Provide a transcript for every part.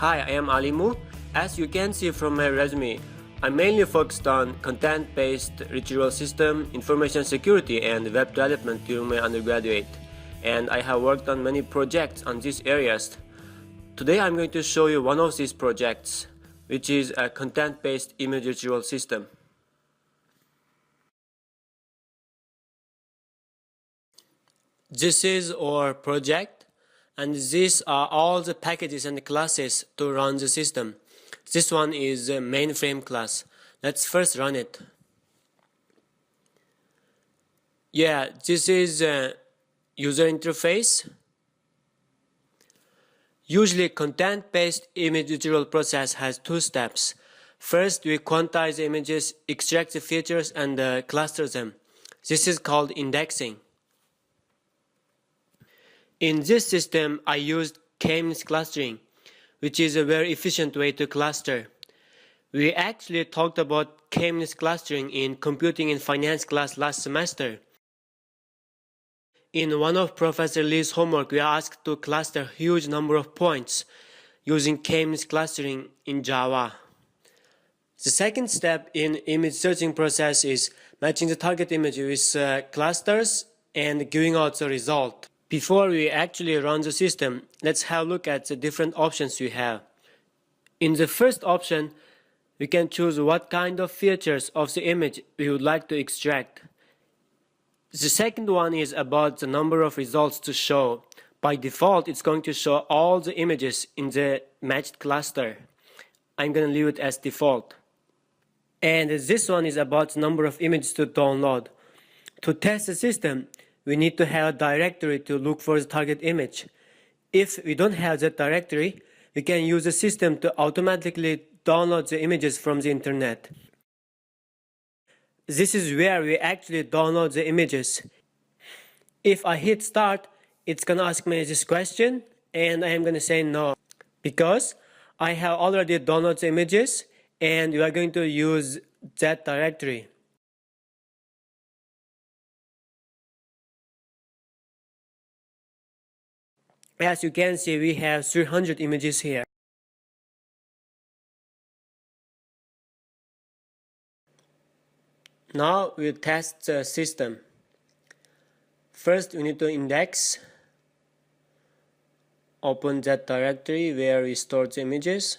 Hi, I am Alimu. As you can see from my resume, I mainly focused on content-based retrieval system, information security, and web development during my undergraduate, and I have worked on many projects on these areas. Today I'm going to show you one of these projects, which is a content-based image retrieval system. This is our project, and these are all the packages and classes to run the system. This one is a mainframe class. Let's first run it. Yeah, this is a user interface. Usually content-based image retrieval process has two steps. First, we quantize the images, extract the features, and cluster them. This is called indexing. In this system, I used k-means clustering, which is a very efficient way to cluster. We actually talked about k-means clustering in computing in finance class last semester. In one of Professor Lee's homework, we are asked to cluster a huge number of points using k-means clustering in Java. The second step in image searching process is matching the target image with clusters and giving out the result. Before we actually run the system, let's have a look at the different options we have. In the first option, we can choose what kind of features of the image we would like to extract. The second one is about the number of results to show. By default, it's going to show all the images in the matched cluster. I'm going to leave it as default. And this one is about the number of images to download. To test the system, we need to have a directory to look for the target image. If we don't have that directory, we can use the system to automatically download the images from the internet. This is where we actually download the images. If I hit start, it's going to ask me this question, and I am going to say no, because I have already downloaded the images and we are going to use that directory. As you can see, we have 300 images here. Now we'll test the system. First, we need to index. Open that directory where we stored the images.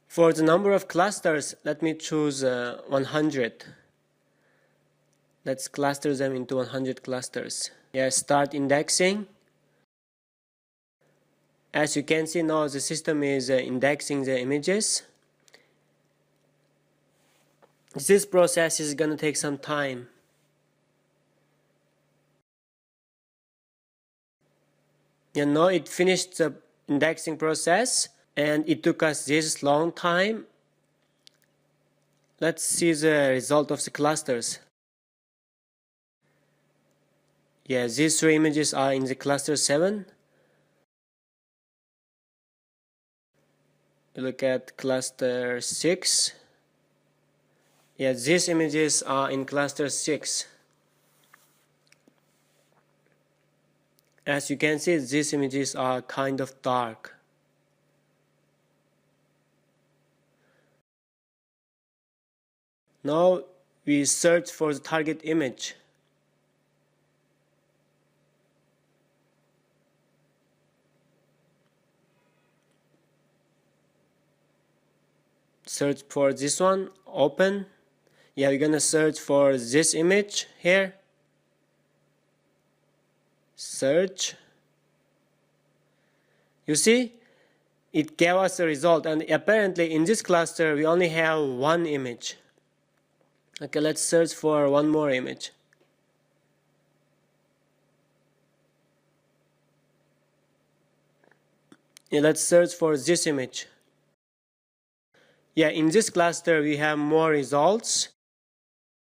For the number of clusters, let me choose 100. Let's cluster them into 100 clusters. Yeah, start indexing. As you can see now, the system is indexing the images. This process is going to take some time. And now it finished the indexing process, and it took us this long time. Let's see the result of the clusters. Yeah, these three images are in the cluster 7. Look at cluster 6. Yeah, these images are in cluster 6. As you can see, these images are kind of dark. Now we search for the target image. Search for this one, open. Yeah, we're gonna search for this image here. Search. You see, it gave us a result, and apparently in this cluster we only have one image. Okay, let's search for one more image. Yeah, let's search for this image. Yeah, in this cluster we have more results.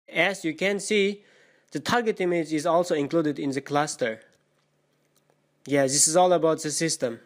As you can see, the target image is also included in the cluster. Yeah, this is all about the system.